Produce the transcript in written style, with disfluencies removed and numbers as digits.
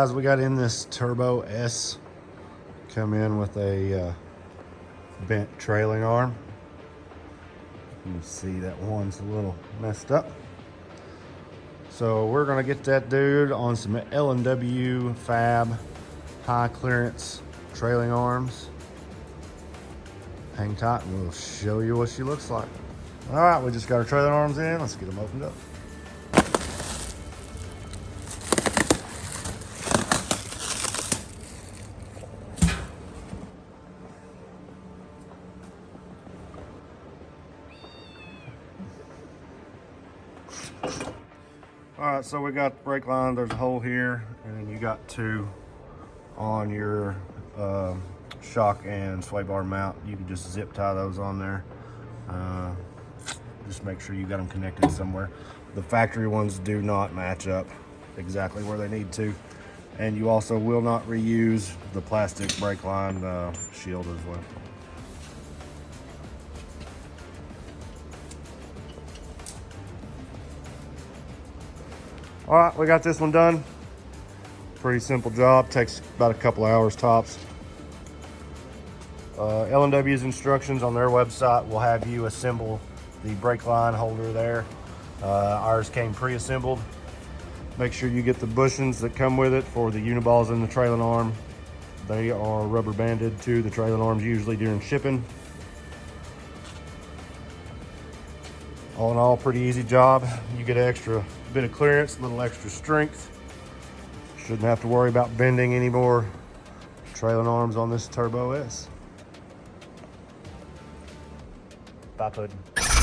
guys, we got in this Turbo S. Come in with a bent trailing arm. You can see that one's a little messed up. So we're gonna get that dude on some LW Fab high clearance trailing arms. Hang tight and we'll show you what she looks like. All right, we just got our trailing arms in. Let's get them opened up. All right, so we got the brake line. There's a hole here, and then you got two on your shock and sway bar mount. You can just zip tie those on there. Just make sure you got them connected somewhere. The factory ones do not match up exactly where they need to. And you also will not reuse the plastic brake line shield as well. All right, we got this one done. Pretty simple job, takes about a couple hours tops. L&W's instructions on their website will have you assemble the brake line holder there. Ours came pre-assembled. Make sure you get the bushings that come with it for the uniballs and the trailing arm. They are rubber banded to the trailing arms usually during shipping. All in all, pretty easy job. You get an extra bit of clearance, a little extra strength. Shouldn't have to worry about bending anymore. Trailing arms on this Turbo S. Bye, Puddin'.